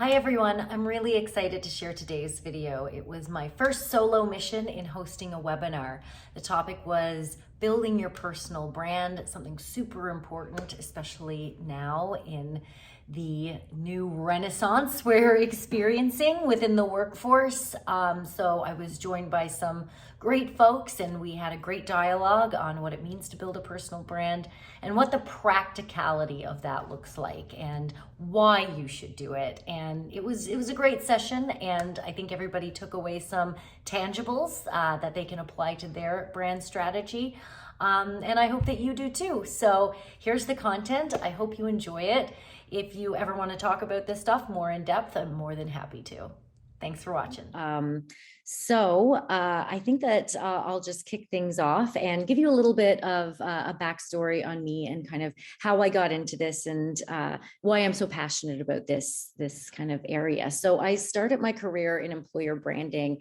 Hi everyone, I'm really excited to share today's video. It was my first solo mission in hosting a webinar. The topic was building your personal brand, something super important, especially now in the new renaissance we're experiencing within the workforce. So I was joined by some great folks and we had a great dialogue on what it means to build a personal brand and what the practicality of that looks like and why you should do it. And it was a great session, and I think everybody took away some tangibles that they can apply to their brand strategy. And I hope that you do too. So here's the content. I hope you enjoy it. If you ever want to talk about this stuff more in depth, I'm more than happy to. Thanks for watching. I think that I'll just kick things off and give you a little bit of a backstory on me and kind of how I got into this and why I'm so passionate about this kind of area. So I started my career in employer branding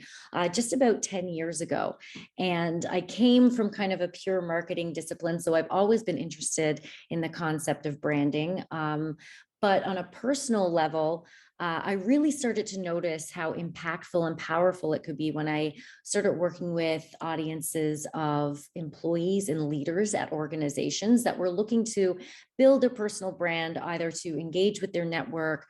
just about 10 years ago. And I came from kind of a pure marketing discipline. So I've always been interested in the concept of branding. But on a personal level, I really started to notice how impactful and powerful it could be when I started working with audiences of employees and leaders at organizations that were looking to build a personal brand, either to engage with their network,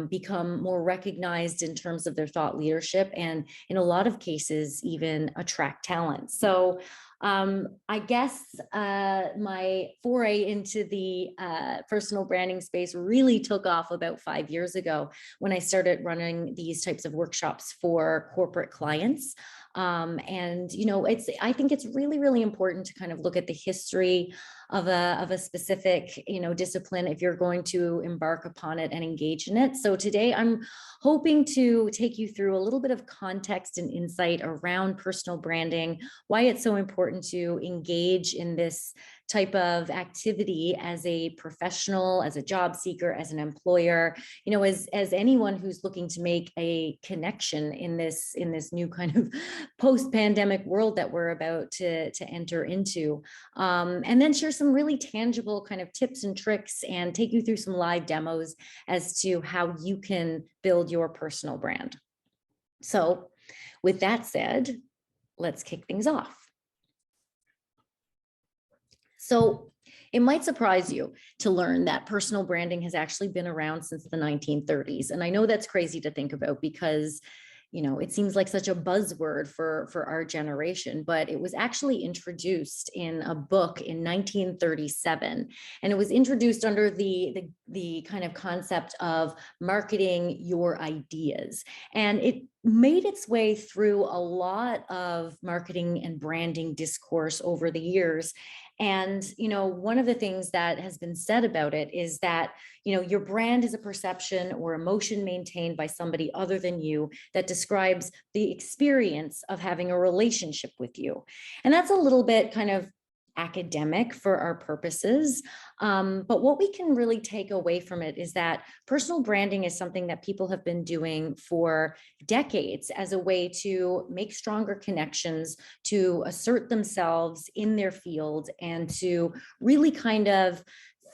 become more recognized in terms of their thought leadership, and in a lot of cases, even attract talent. So I guess my foray into the personal branding space really took off about 5 years ago when I started running these types of workshops for corporate clients. I think it's really, really important to kind of look at the history of a specific, discipline if you're going to embark upon it and engage in it. So today I'm hoping to take you through a little bit of context and insight around personal branding, why it's so important to engage in this type of activity as a professional, as a job seeker, as an employer, as anyone who's looking to make a connection in this new kind of post-pandemic world that we're about to enter into. And then share some really tangible kind of tips and tricks and take you through some live demos as to how you can build your personal brand. So with that said, let's kick things off. So it might surprise you to learn that personal branding has actually been around since the 1930s. And I know that's crazy to think about because it seems like such a buzzword for our generation, but it was actually introduced in a book in 1937. And it was introduced under the kind of concept of marketing your ideas. And it made its way through a lot of marketing and branding discourse over the years. And, one of the things that has been said about it is that, your brand is a perception or emotion maintained by somebody other than you that describes the experience of having a relationship with you. And that's a little bit kind of academic for our purposes. But what we can really take away from it is that personal branding is something that people have been doing for decades as a way to make stronger connections, to assert themselves in their field, and to really kind of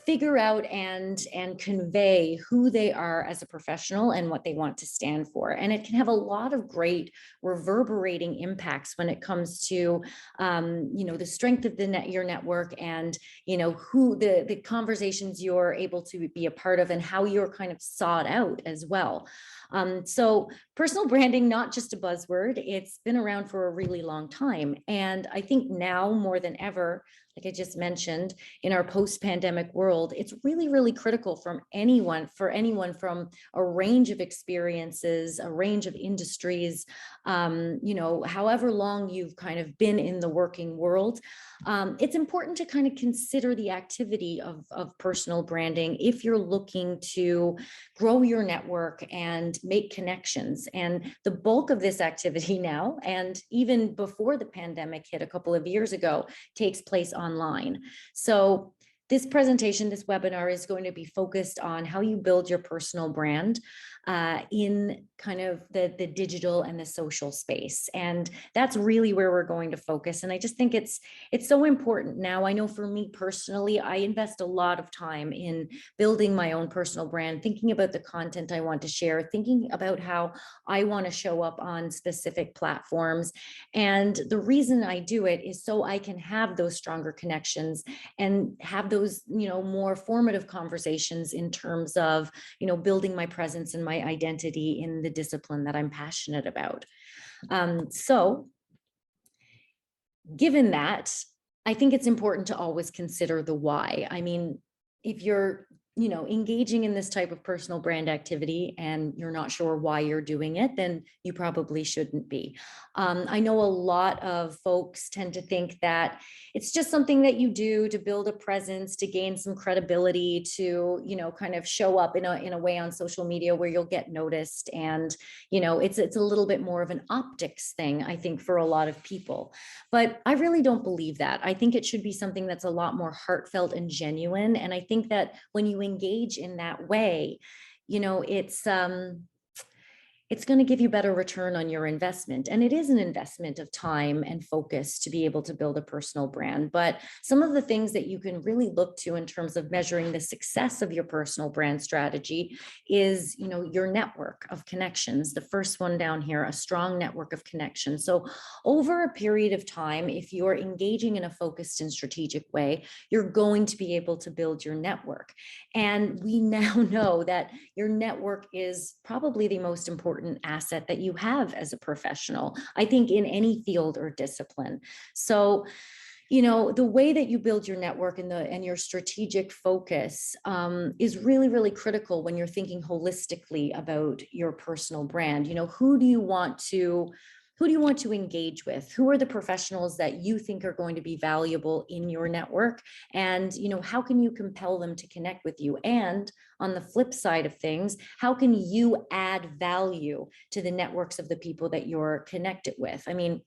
figure out and convey who they are as a professional and what they want to stand for. And it can have a lot of great reverberating impacts when it comes to, the strength of your network and, who the conversations you're able to be a part of and how you're kind of sought out as well. So personal branding, not just a buzzword, it's been around for a really long time. And I think now more than ever, like I just mentioned, in our post-pandemic world, it's really, really critical for anyone from a range of experiences, a range of industries, however long you've kind of been in the working world. It's important to kind of consider the activity of personal branding if you're looking to grow your network and make connections. And the bulk of this activity now, and even before the pandemic hit a couple of years ago, takes place online. So this presentation, this webinar is going to be focused on how you build your personal brand in kind of the digital and the social space. And that's really where we're going to focus. And I just think it's so important. Now, I know for me personally, I invest a lot of time in building my own personal brand, thinking about the content I want to share, thinking about how I want to show up on specific platforms. And the reason I do it is so I can have those stronger connections and have those, more formative conversations in terms of, building my presence and my identity in the discipline that I'm passionate about. So given that, I think it's important to always consider the why. I mean, if you're engaging in this type of personal brand activity and you're not sure why you're doing it, then you probably shouldn't be. I know a lot of folks tend to think that it's just something that you do to build a presence, to gain some credibility, to, kind of show up in a way on social media where you'll get noticed. And, it's a little bit more of an optics thing, I think, for a lot of people. But I really don't believe that. I think it should be something that's a lot more heartfelt and genuine. And I think that when you engage in that way, it's going to give you better return on your investment. And it is an investment of time and focus to be able to build a personal brand. But some of the things that you can really look to in terms of measuring the success of your personal brand strategy is, your network of connections. The first one down here, a strong network of connections. So over a period of time, if you're engaging in a focused and strategic way, you're going to be able to build your network. And we now know that your network is probably the most important asset that you have as a professional, I think, in any field or discipline. So, the way that you build your network and your strategic focus is really, really critical when you're thinking holistically about your personal brand. Who do you want to engage with? Who are the professionals that you think are going to be valuable in your network? And, how can you compel them to connect with you? And on the flip side of things, how can you add value to the networks of the people that you're connected with? I mean,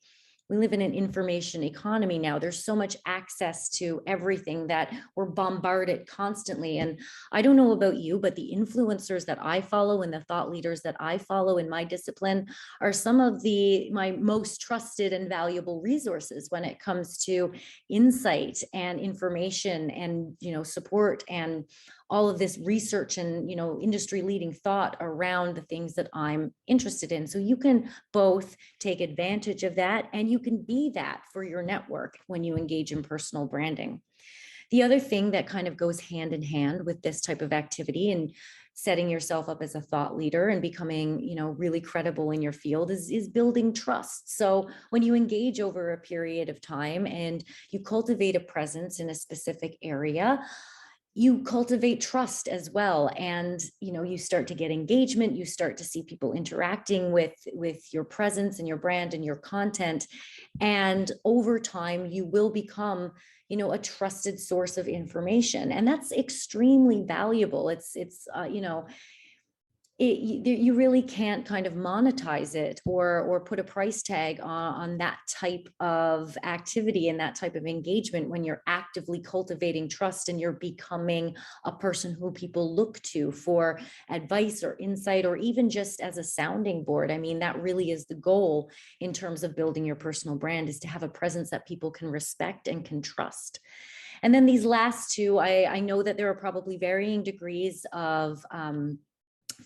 we live in an information economy now. There's so much access to everything that we're bombarded constantly. And I don't know about you, but the influencers that I follow and the thought leaders that I follow in my discipline are some of my most trusted and valuable resources when it comes to insight and information and, support and all of this research and, industry leading thought around the things that I'm interested in. So you can both take advantage of that and you can be that for your network when you engage in personal branding. The other thing that kind of goes hand in hand with this type of activity and setting yourself up as a thought leader and becoming, really credible in your field is building trust. So when you engage over a period of time and you cultivate a presence in a specific area, you cultivate trust as well. And, you start to get engagement, you start to see people interacting with your presence and your brand and your content. And over time, you will become, a trusted source of information. And that's extremely valuable. You really can't kind of monetize it or put a price tag on that type of activity and that type of engagement when you're actively cultivating trust and you're becoming a person who people look to for advice or insight or even just as a sounding board. I mean, that really is the goal in terms of building your personal brand, is to have a presence that people can respect and can trust. And then these last two, I know that there are probably varying degrees of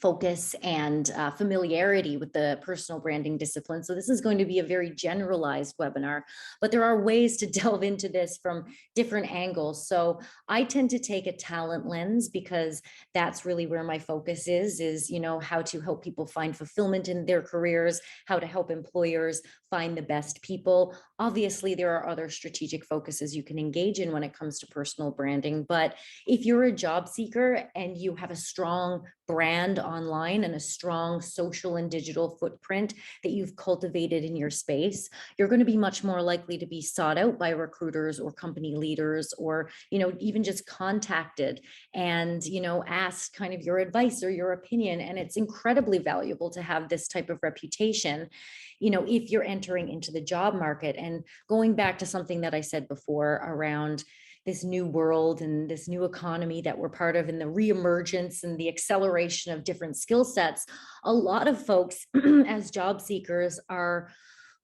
focus and familiarity with the personal branding discipline. So this is going to be a very generalized webinar, but there are ways to delve into this from different angles. So I tend to take a talent lens because that's really where my focus is, how to help people find fulfillment in their careers, how to help employers find the best people. Obviously, there are other strategic focuses you can engage in when it comes to personal branding. But if you're a job seeker and you have a strong brand online and a strong social and digital footprint that you've cultivated in your space, you're going to be much more likely to be sought out by recruiters or company leaders, or, even just contacted and, asked kind of your advice or your opinion. And it's incredibly valuable to have this type of reputation, if you're entering into the job market. And going back to something that I said before around, this new world and this new economy that we're part of, and the reemergence and the acceleration of different skill sets, a lot of folks as job seekers are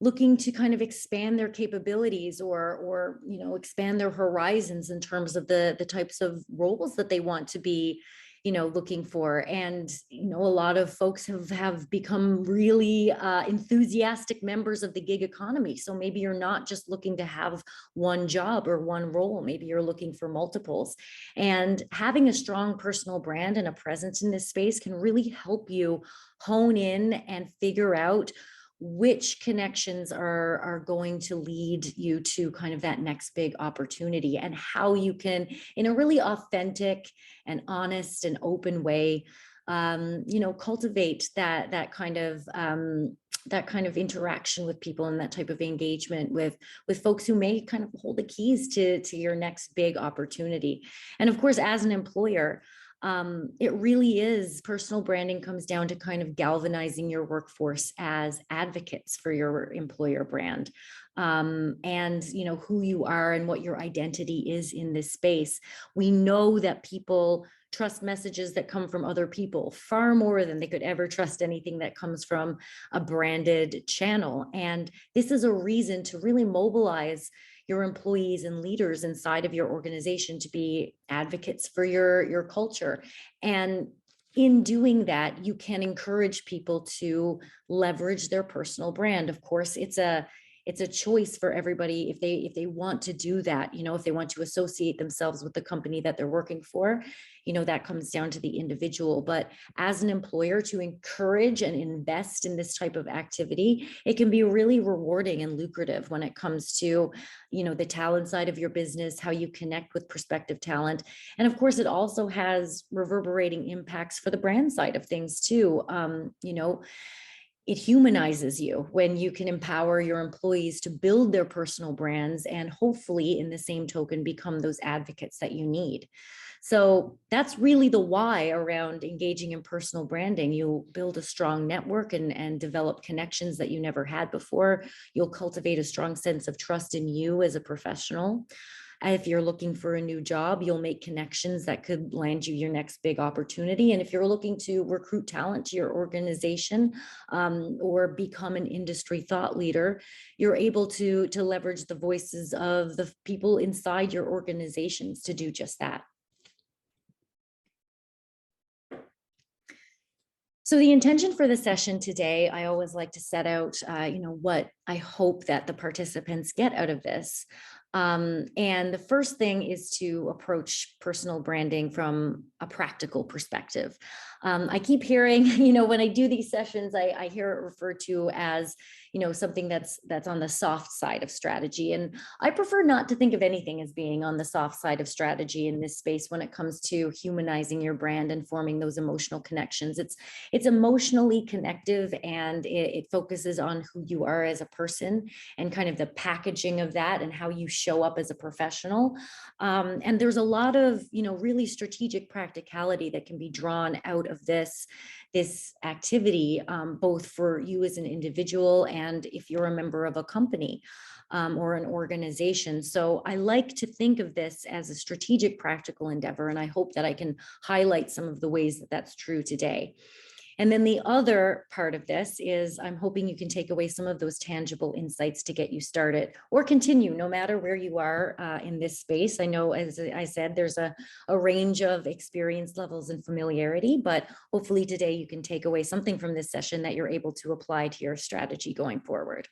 looking to kind of expand their capabilities, or expand their horizons in terms of the types of roles that they want to be looking for. And a lot of folks have become really enthusiastic members of the gig economy. So maybe you're not just looking to have one job or one role, maybe you're looking for multiples. And having a strong personal brand and a presence in this space can really help you hone in and figure out which connections are going to lead you to kind of that next big opportunity, and how you can, in a really authentic and honest and open way, cultivate that kind of interaction with people, and that type of engagement with folks who may kind of hold the keys to your next big opportunity. And of course, as an employer, it really is, personal branding comes down to kind of galvanizing your workforce as advocates for your employer brand, and who you are and what your identity is in this space. We know that people trust messages that come from other people far more than they could ever trust anything that comes from a branded channel. And this is a reason to really mobilize your employees and leaders inside of your organization to be advocates for your culture. And in doing that, you can encourage people to leverage their personal brand. Of course, it's a choice for everybody if they want to do that. If they want to associate themselves with the company that they're working for, that comes down to the individual. But as an employer, to encourage and invest in this type of activity, it can be really rewarding and lucrative when it comes to the talent side of your business, how you connect with prospective talent. And of course, it also has reverberating impacts for the brand side of things too. It humanizes you when you can empower your employees to build their personal brands, and hopefully in the same token become those advocates that you need. So that's really the why around engaging in personal branding. You'll build a strong network and develop connections that you never had before. You'll cultivate a strong sense of trust in you as a professional. If you're looking for a new job, you'll make connections that could land you your next big opportunity. And if you're looking to recruit talent to your organization, or become an industry thought leader, you're able to leverage the voices of the people inside your organizations to do just that. So the intention for the session today, I always like to set out, what I hope that the participants get out of this. And the first thing is to approach personal branding from a practical perspective. I keep hearing, when I do these sessions, I hear it referred to as, something that's on the soft side of strategy. And I prefer not to think of anything as being on the soft side of strategy in this space when it comes to humanizing your brand and forming those emotional connections. It's emotionally connective, and it focuses on who you are as a person and kind of the packaging of that and how you show up as a professional. And there's a lot of, really strategic practicality that can be drawn out of this activity, both for you as an individual and if you're a member of a company or an organization. So I like to think of this as a strategic, practical endeavor, and I hope that I can highlight some of the ways that that's true today. And then the other part of this is I'm hoping you can take away some of those tangible insights to get you started or continue no matter where you are in this space. I know, as I said, there's a range of experience levels and familiarity, but hopefully today you can take away something from this session that you're able to apply to your strategy going forward.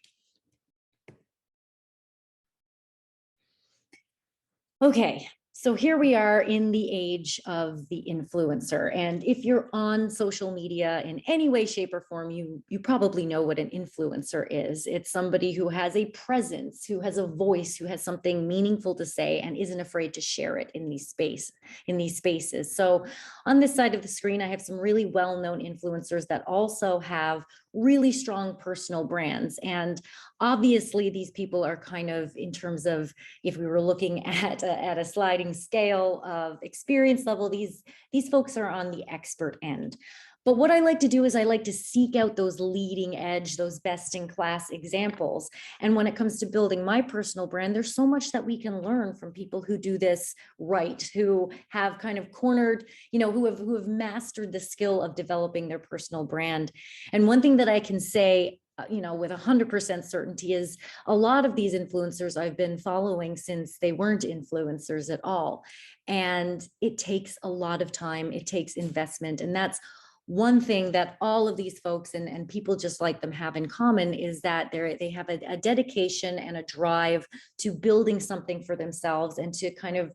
Okay, so here we are in the age of the influencer. And if you're on social media in any way, shape, or form, you probably know what an influencer is. It's somebody who has a presence, who has a voice, who has something meaningful to say and isn't afraid to share it in these spaces. So on this side of the screen, I have some really well-known influencers that also have really strong personal brands. And obviously these people are kind of, in terms of, if we were looking at a sliding scale of experience level, these folks are on the expert end. But what I like to do is I like to seek out those leading edge, those best in class examples. And when it comes to building my personal brand, there's so much that we can learn from people who do this right, who have kind of cornered, who have mastered the skill of developing their personal brand. And one thing that I can say, with 100% certainty is a lot of these influencers I've been following since they weren't influencers at all. And it takes a lot of time, it takes investment. And that's one thing that all of these folks and people just like them have in common is that they have a dedication and a drive to building something for themselves and to kind of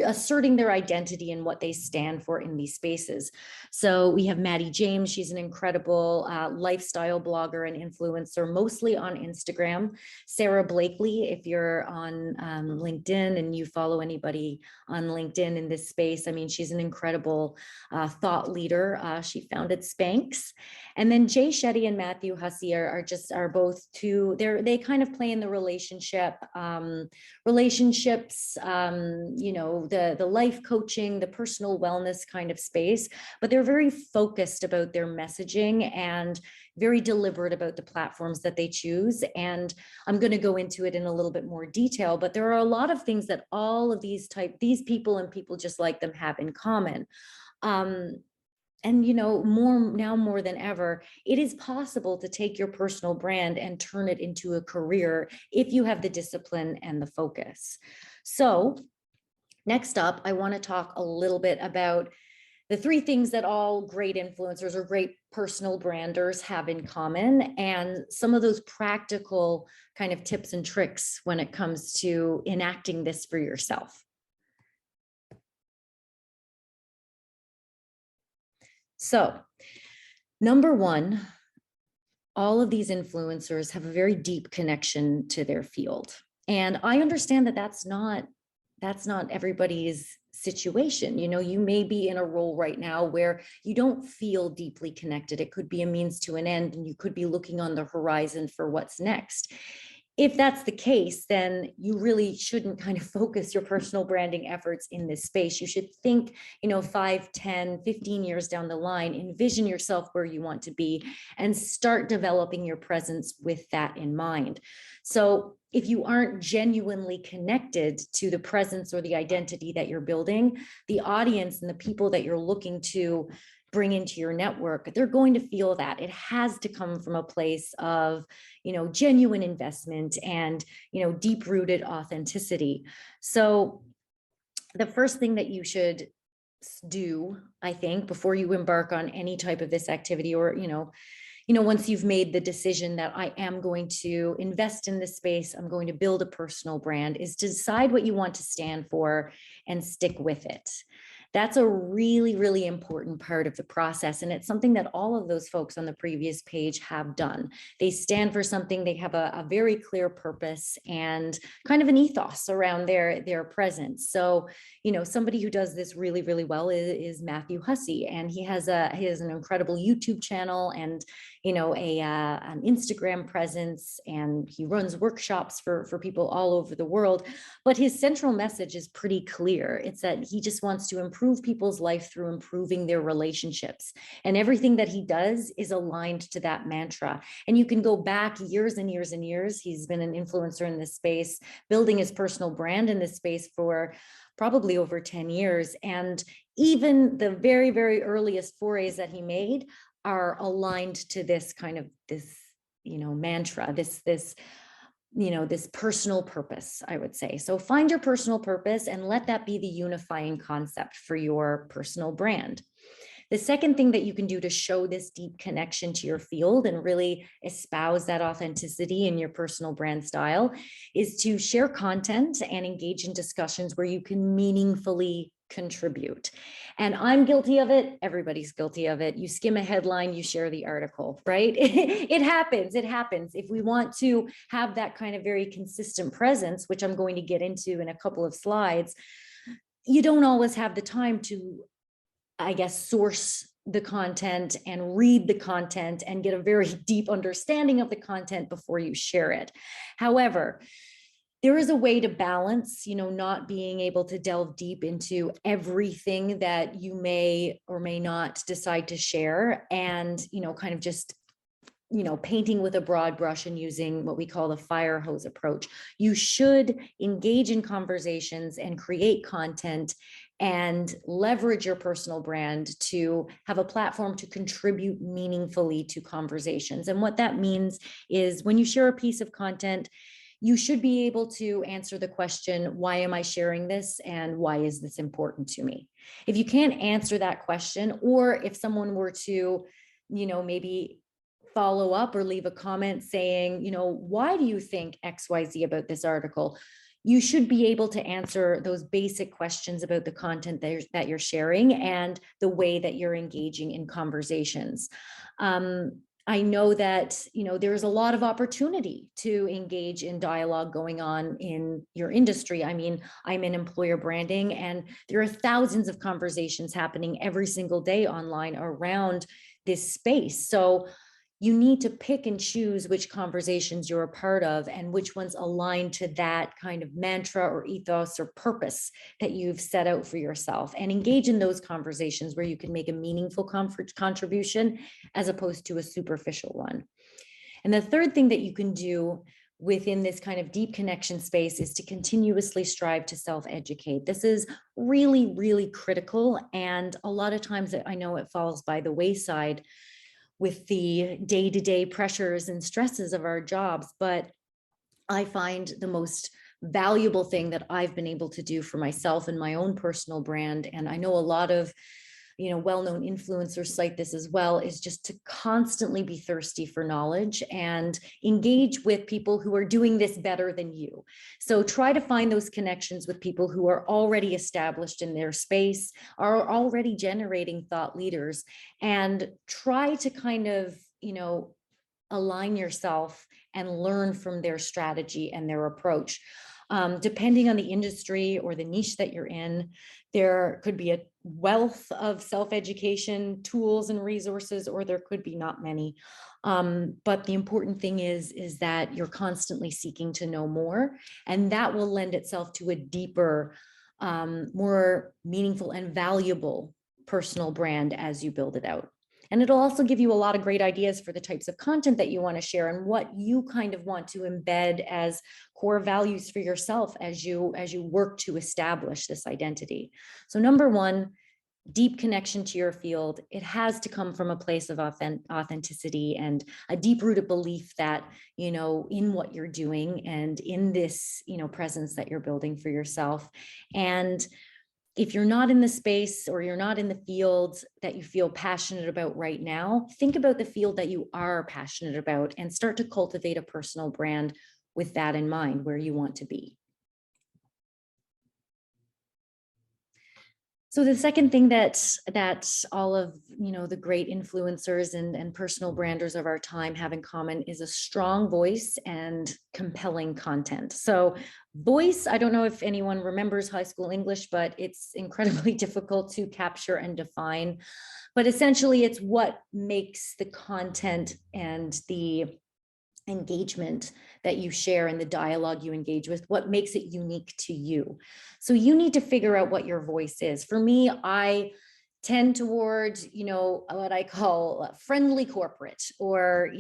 asserting their identity and what they stand for in these spaces. So we have Maddie James. She's an incredible lifestyle blogger and influencer, mostly on Instagram. Sarah Blakely, if you're on LinkedIn and you follow anybody on LinkedIn in this space, I mean, she's an incredible thought leader. She founded Spanx. And then Jay Shetty and Matthew Hussey are both two, they kind of play in the relationships, the life coaching, the personal wellness kind of space, but they're very focused about their messaging and very deliberate about the platforms that they choose. And I'm going to go into it in a little bit more detail, but there are a lot of things that all of these people and people just like them have in common. And more than ever, it is possible to take your personal brand and turn it into a career if you have the discipline and the focus. So next up, I want to talk a little bit about the three things that all great influencers or great personal branders have in common, and some of those practical kind of tips and tricks when it comes to enacting this for yourself. So, number one, all of these influencers have a very deep connection to their field. And I understand that that's not everybody's situation. You may be in a role right now where you don't feel deeply connected. It could be a means to an end, and you could be looking on the horizon for what's next. If that's the case, then you really shouldn't kind of focus your personal branding efforts in this space. You should think, 5, 10, 15 years down the line, envision yourself where you want to be and start developing your presence with that in mind. So if you aren't genuinely connected to the presence or the identity that you're building, the audience and the people that you're looking to bring into your network, they're going to feel that. It has to come from a place of, genuine investment and, deep-rooted authenticity. So the first thing that you should do, I think, before you embark on any type of this activity, or, once you've made the decision that I am going to invest in this space, I'm going to build a personal brand, is to decide what you want to stand for and stick with it. That's a really, really important part of the process. And it's something that all of those folks on the previous page have done. They stand for something, they have a very clear purpose and kind of an ethos around their presence. So, somebody who does this really, really well is Matthew Hussey. And he has an incredible YouTube channel and, an Instagram presence, and he runs workshops for people all over the world. But his central message is pretty clear. It's that he just wants to improve people's life through improving their relationships. And everything that he does is aligned to that mantra. And you can go back years and years and years. He's been an influencer in this space, building his personal brand in this space for probably over 10 years. And even the very, very earliest forays that he made are aligned to this kind of mantra, this personal purpose, I would say. So find your personal purpose and let that be the unifying concept for your personal brand. The second thing that you can do to show this deep connection to your field and really espouse that authenticity in your personal brand style is to share content and engage in discussions where you can meaningfully contribute. And I'm guilty of it. Everybody's guilty of it. You skim a headline, you share the article, right? It happens. If we want to have that kind of very consistent presence, which I'm going to get into in a couple of slides, you don't always have the time to, source the content and read the content and get a very deep understanding of the content before you share it. However, there is a way to balance, not being able to delve deep into everything that you may or may not decide to share, and, kind of just painting with a broad brush and using what we call the fire hose approach. You should engage in conversations and create content and leverage your personal brand to have a platform to contribute meaningfully to conversations. And what that means is when you share a piece of content, you should be able to answer the question, why am I sharing this? And why is this important to me? If you can't answer that question, or if someone were to, maybe follow up or leave a comment saying, why do you think XYZ about this article? You should be able to answer those basic questions about the content that you're sharing and the way that you're engaging in conversations. I know that, there's a lot of opportunity to engage in dialogue going on in your industry. I mean, I'm in employer branding, and there are thousands of conversations happening every single day online around this space. So you need to pick and choose which conversations you're a part of and which ones align to that kind of mantra or ethos or purpose that you've set out for yourself, and engage in those conversations where you can make a meaningful contribution as opposed to a superficial one. And the third thing that you can do within this kind of deep connection space is to continuously strive to self-educate. This is really, really critical. And a lot of times I know it falls by the wayside with the day-to-day pressures and stresses of our jobs. But I find the most valuable thing that I've been able to do for myself and my own personal brand, and I know a lot of well-known influencers cite this as well, is just to constantly be thirsty for knowledge and engage with people who are doing this better than you. So try to find those connections with people who are already established in their space, are already generating thought leaders, and try to kind of, align yourself and learn from their strategy and their approach. Depending on the industry or the niche that you're in, there could be a wealth of self-education tools and resources, or there could be not many. But the important thing is that you're constantly seeking to know more, and that will lend itself to a deeper, more meaningful and valuable personal brand as you build it out. And it'll also give you a lot of great ideas for the types of content that you want to share and what you kind of want to embed as core values for yourself as you work to establish this identity. So number one, deep connection to your field. It has to come from a place of authenticity and a deep-rooted belief that, in what you're doing and in this, presence that you're building for yourself. And if you're not in the space or you're not in the field that you feel passionate about right now, think about the field that you are passionate about and start to cultivate a personal brand with that in mind, where you want to be. So the second thing that all of the great influencers and personal branders of our time have in common is a strong voice and compelling content. So voice, I don't know if anyone remembers high school English, but it's incredibly difficult to capture and define. But essentially, it's what makes the content and the engagement that you share and the dialogue you engage with, what makes it unique to you. So you need to figure out what your voice is. For me, I tend towards, what I call friendly corporate, or,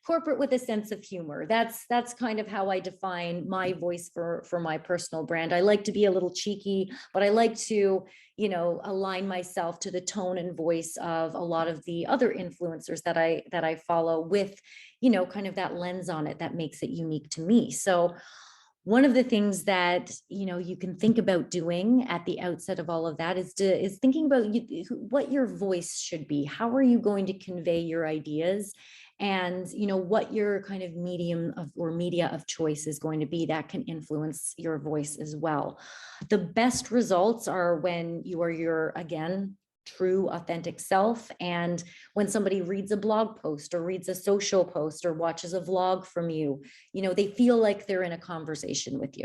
corporate with a sense of humor. That's kind of how I define my voice for my personal brand. I like to be a little cheeky, but I like to, align myself to the tone and voice of a lot of the other influencers that I follow with, kind of that lens on it that makes it unique to me. So one of the things that you can think about doing at the outset of all of that is thinking about what your voice should be. How are you going to convey your ideas, and what your kind of medium of or media of choice is going to be that can influence your voice as well. The best results are when you are your, again, true authentic self, and when somebody reads a blog post or reads a social post or watches a vlog from you, they feel like they're in a conversation with you.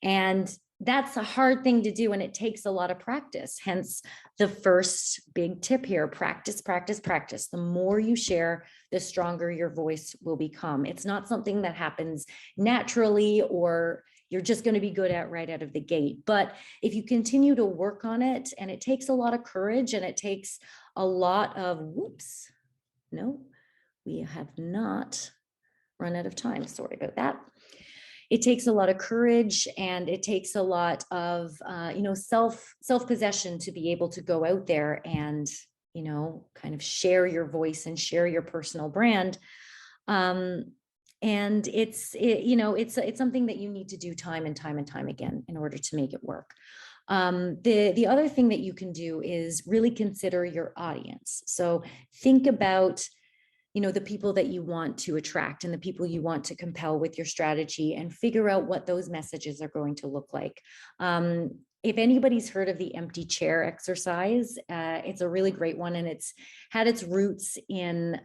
And that's a hard thing to do, and it takes a lot of practice. Hence the first big tip here: practice, practice, practice. The more you share, the stronger your voice will become. It's not something that happens naturally or you're just going to be good at right out of the gate. But if you continue to work on it, and it takes a lot of courage, and it takes a lot of, whoops, no, we have not run out of time. Sorry about that. It takes a lot of courage, and it takes a lot of, self-possession to be able to go out there and, kind of share your voice and share your personal brand. And it's something that you need to do time and time and time again in order to make it work. The other thing that you can do is really consider your audience. So think about, the people that you want to attract and the people you want to compel with your strategy, and figure out what those messages are going to look like. If anybody's heard of the empty chair exercise, it's a really great one, and it's had its roots in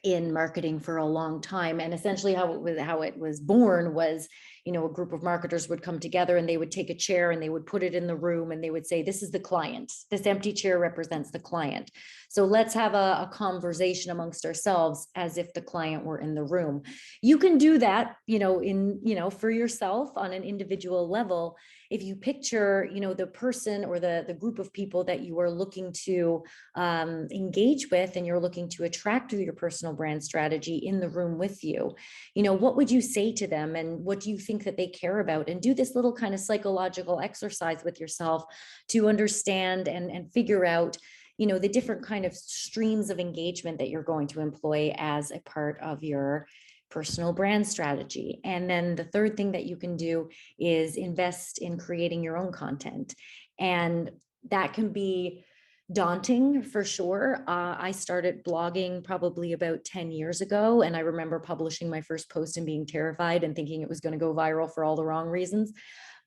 marketing for a long time. And essentially how it was born was, a group of marketers would come together, and they would take a chair and they would put it in the room, and they would say, this is the client. This empty chair represents the client. So let's have a conversation amongst ourselves as if the client were in the room. You can do that, for yourself on an individual level. If you picture, the person or the group of people that you are looking to engage with, and you're looking to attract through your personal brand strategy in the room with you, what would you say to them, and what do you think that they care about? And do this little kind of psychological exercise with yourself to understand and figure out, the different kind of streams of engagement that you're going to employ as a part of your personal brand strategy. And then the third thing that you can do is invest in creating your own content. And that can be daunting for sure. I started blogging probably about 10 years ago. And I remember publishing my first post and being terrified and thinking it was going to go viral for all the wrong reasons.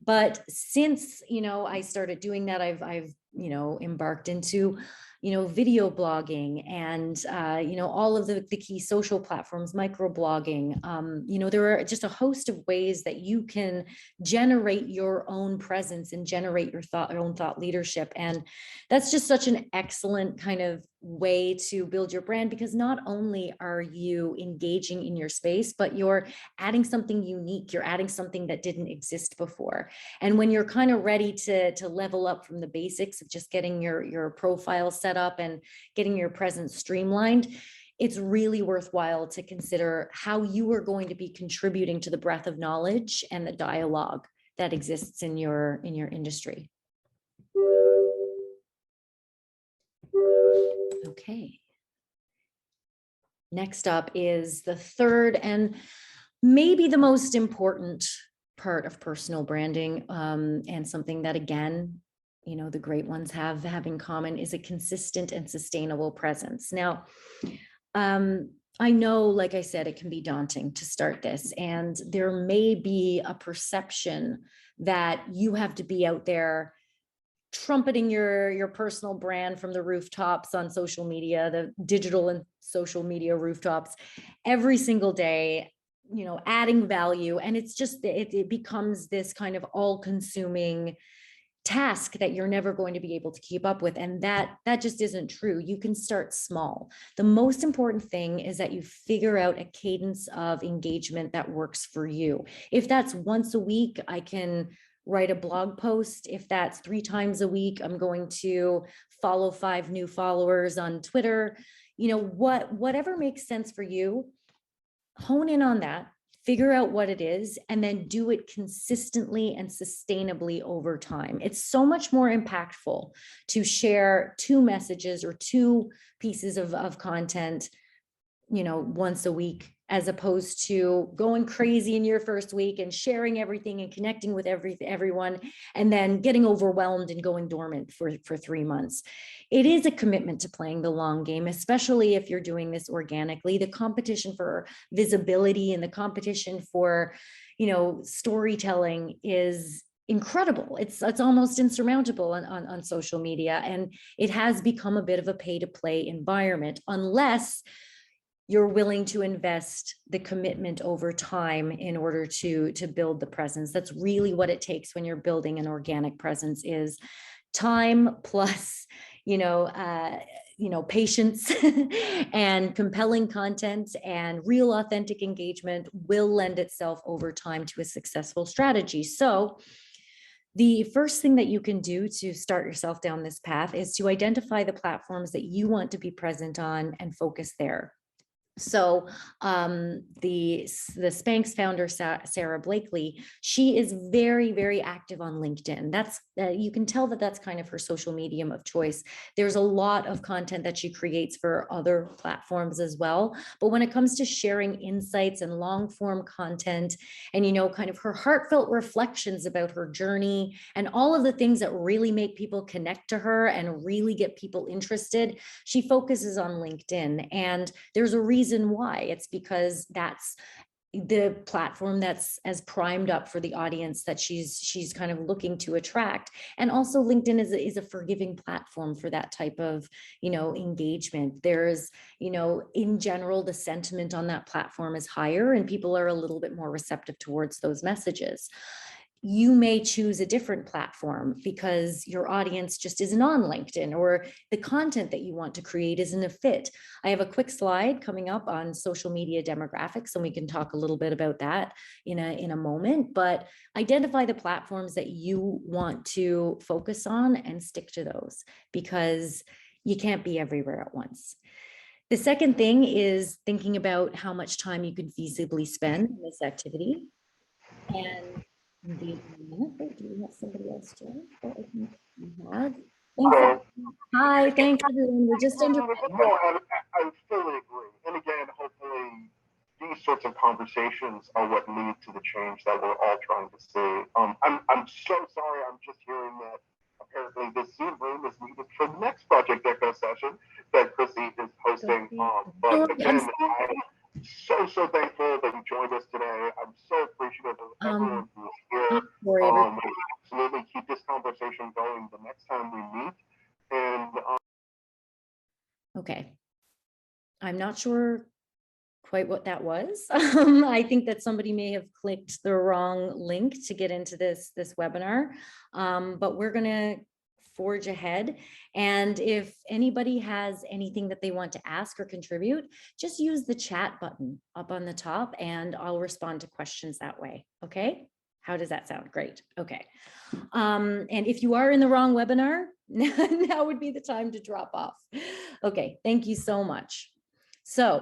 But since, I started doing that, I've embarked into, video blogging and, all of the key social platforms, microblogging. There are just a host of ways that you can generate your own presence and generate your own thought leadership. And that's just such an excellent kind of way to build your brand, because not only are you engaging in your space, but you're adding something unique. You're adding something that didn't exist before. And when you're kind of ready to level up from the basics of just getting your profile set up and getting your presence streamlined, it's really worthwhile to consider how you are going to be contributing to the breadth of knowledge and the dialogue that exists in your industry. Okay. Next up is the third and maybe the most important part of personal branding, and something that, again, the great ones have in common, is a consistent and sustainable presence. Now, I know, like I said, it can be daunting to start this, and there may be a perception that you have to be out there trumpeting your personal brand from the rooftops on social media, the digital and social media rooftops, every single day, adding value. And it's just, it becomes this kind of all-consuming task that you're never going to be able to keep up with. And that just isn't true. You can start small. The most important thing is that you figure out a cadence of engagement that works for you. If that's once a week, I can write a blog post. If that's 3 times a week, I'm going to follow 5 new followers on Twitter. Whatever makes sense for you, hone in on that, figure out what it is, and then do it consistently and sustainably over time. It's so much more impactful to share 2 messages or 2 pieces of content, once a week, as opposed to going crazy in your first week and sharing everything and connecting with everyone, and then getting overwhelmed and going dormant for 3 months. It is a commitment to playing the long game, especially if you're doing this organically. The competition for visibility and the competition for, storytelling is incredible. It's almost insurmountable on social media, and it has become a bit of a pay-to-play environment, unless you're willing to invest the commitment over time in order to build the presence. That's really what it takes when you're building an organic presence, is time plus, patience and compelling content and real authentic engagement will lend itself over time to a successful strategy. So the first thing that you can do to start yourself down this path is to identify the platforms that you want to be present on and focus there. So the Spanx founder, Sarah Blakely, she is very, very active on LinkedIn. That's you can tell that that's kind of her social medium of choice. There's a lot of content that she creates for other platforms as well. But when it comes to sharing insights and long form content and, kind of her heartfelt reflections about her journey and all of the things that really make people connect to her and really get people interested, she focuses on LinkedIn. And there's a reason why. It's because that's the platform that's as primed up for the audience that she's kind of looking to attract. And also LinkedIn is a forgiving platform for that type of, engagement. There's, in general, the sentiment on that platform is higher and people are a little bit more receptive towards those messages. You may choose a different platform because your audience just isn't on LinkedIn, or the content that you want to create isn't a fit. I have a quick slide coming up on social media demographics, and we can talk a little bit about that in a moment, but identify the platforms that you want to focus on and stick to those, because you can't be everywhere at once. The second thing is thinking about how much time you can feasibly spend on this activity. And do we have somebody else, Joe? Oh, I think we have. Thanks. Hi, thanks everyone. We're just under. No, I fully agree. And again, hopefully these sorts of conversations are what lead to the change that we're all trying to see. I'm so sorry. I'm just hearing that apparently this Zoom room is needed for the next Project Echo session that Chrissy is hosting. But again, I'm so thankful that you joined us today. I'm so appreciative of everyone who's here. Absolutely keep this conversation going the next time we meet. And okay, I'm not sure quite what that was. I think that somebody may have clicked the wrong link to get into this webinar, but we're gonna forge ahead. And if anybody has anything that they want to ask or contribute, just use the chat button up on the top and I'll respond to questions that way. Okay. How does that sound? Great. Okay. And if you are in the wrong webinar, now would be the time to drop off. Okay. Thank you so much. So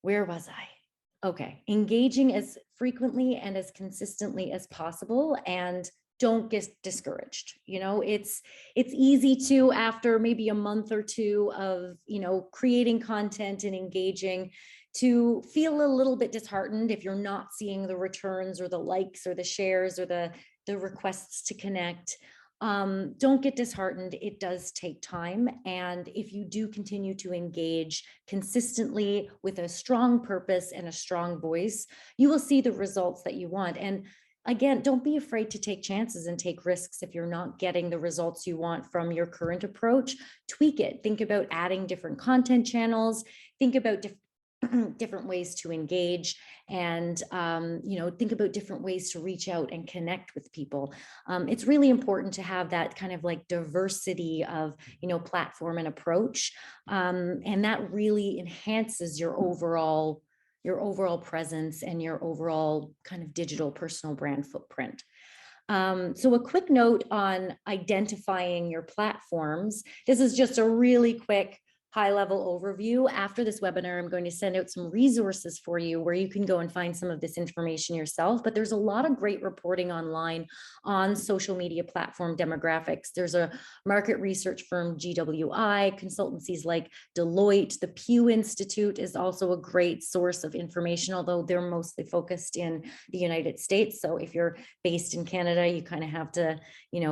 where was I? Okay. Engaging as frequently and as consistently as possible, and don't get discouraged. It's easy to, after maybe a month or two of, creating content and engaging, to feel a little bit disheartened if you're not seeing the returns or the likes or the shares or the requests to connect. Don't get disheartened. It does take time. And if you do continue to engage consistently with a strong purpose and a strong voice, you will see the results that you want. And again, don't be afraid to take chances and take risks. If you're not getting the results you want from your current approach, tweak it. Think about adding different content channels. Think about different ways to engage, and think about different ways to reach out and connect with people. It's really important to have that kind of like diversity of platform and approach, and that really enhances your overall presence and your overall kind of digital personal brand footprint. So a quick note on identifying your platforms. This is just a really quick high-level overview. After this webinar, I'm going to send out some resources for you where you can go and find some of this information yourself, but there's a lot of great reporting online on social media platform demographics. There's a market research firm, GWI, consultancies like Deloitte. The Pew Institute is also a great source of information, although they're mostly focused in the United States. So if you're based in Canada, you kind of have to,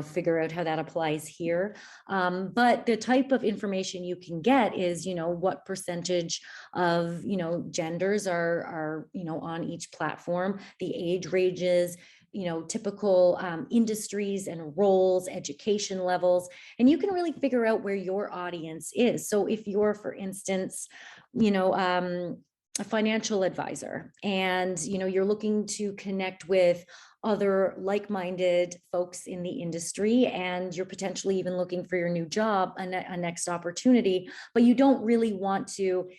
figure out how that applies here. But the type of information you can get is, what percentage of, genders are on each platform, the age ranges, typical industries and roles, education levels, and you can really figure out where your audience is. So if you're, for instance, a financial advisor, and you're looking to connect with other like-minded folks in the industry, and you're potentially even looking for your new job, a next opportunity, but you don't really want to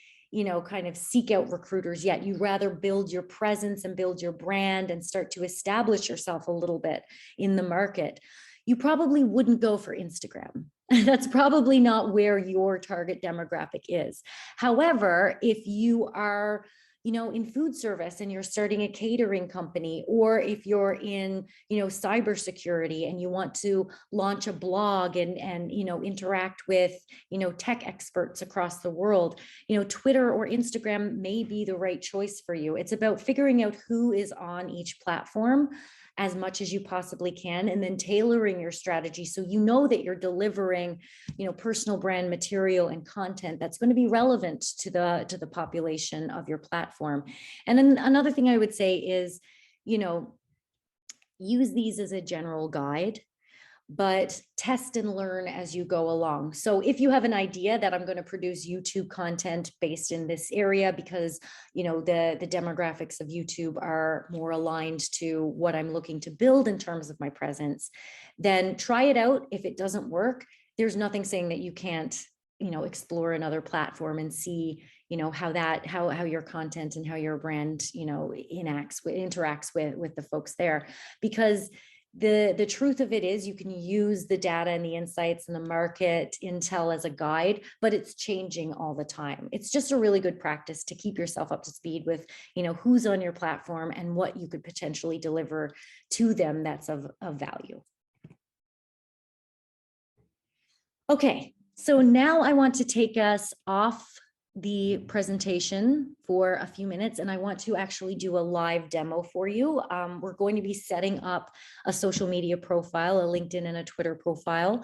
kind of seek out recruiters yet. You'd rather build your presence and build your brand and start to establish yourself a little bit in the market. You probably wouldn't go for Instagram. That's probably not where your target demographic is. However, if you are in food service and you're starting a catering company, or if you're in cybersecurity and you want to launch a blog and interact with tech experts across the world, Twitter or Instagram may be the right choice for you. It's about figuring out who is on each platform as much as you possibly can, and then tailoring your strategy so that you're delivering personal brand material and content that's going to be relevant to the population of your platform. And then another thing I would say is use these as a general guide, but test and learn as you go along. So if you have an idea that I'm going to produce YouTube content based in this area because, the demographics of YouTube are more aligned to what I'm looking to build in terms of my presence, then try it out. If it doesn't work, there's nothing saying that you can't, explore another platform and see, how your content and how your brand, interacts with the folks there. Because the truth of it is you can use the data and the insights and the market intel as a guide, but it's changing all the time. It's just a really good practice to keep yourself up to speed with, who's on your platform and what you could potentially deliver to them that's of value. Okay, so now I want to take us off the presentation for a few minutes, and I want to actually do a live demo for you. We're going to be setting up a social media profile, a LinkedIn and a Twitter profile,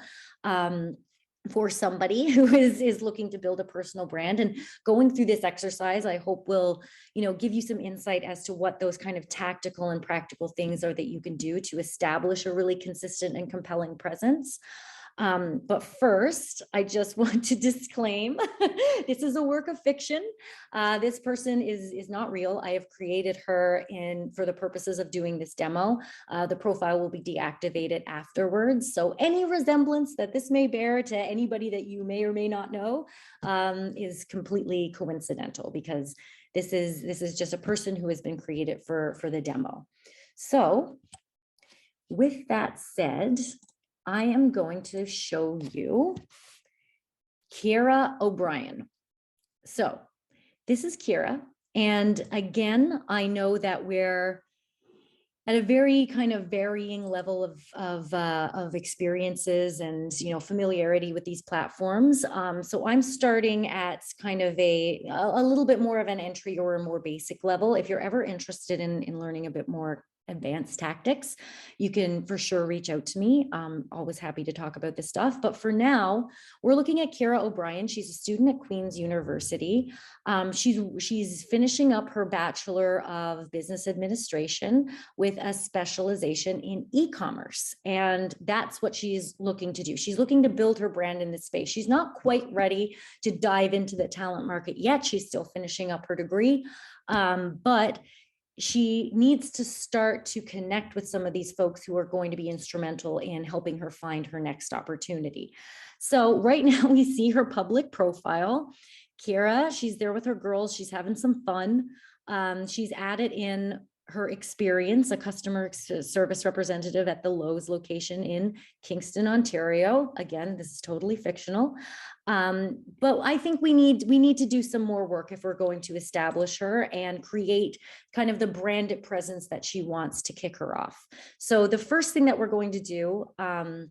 for somebody who is looking to build a personal brand. And going through this exercise, I hope will give you some insight as to what those kind of tactical and practical things are that you can do to establish a really consistent and compelling presence. But first, I just want to disclaim, this is a work of fiction. This person is not real. I have created her for the purposes of doing this demo. The profile will be deactivated afterwards. So any resemblance that this may bear to anybody that you may or may not know is completely coincidental, because this is just a person who has been created for the demo. So with that said, I am going to show you Ciara O'Brien. So this is Ciara. And again, I know that we're at a very kind of varying level of experiences and familiarity with these platforms. So I'm starting at kind of a little bit more of an entry or a more basic level. If you're ever interested in learning a bit more advanced tactics, you can for sure reach out to me. I'm always happy to talk about this stuff. But for now, we're looking at Ciara O'Brien. She's a student at Queen's University. She's finishing up her Bachelor of Business Administration with a specialization in e-commerce. And that's what she's looking to do. She's looking to build her brand in this space. She's not quite ready to dive into the talent market yet. She's still finishing up her degree. But she needs to start to connect with some of these folks who are going to be instrumental in helping her find her next opportunity. So right now we see her public profile. Ciara, she's there with her girls. She's having some fun. She's added in her experience, a customer service representative at the Lowe's location in Kingston, Ontario. Again, this is totally fictional. But I think we need to do some more work if we're going to establish her and create kind of the branded presence that she wants to kick her off. So the first thing that we're going to do, and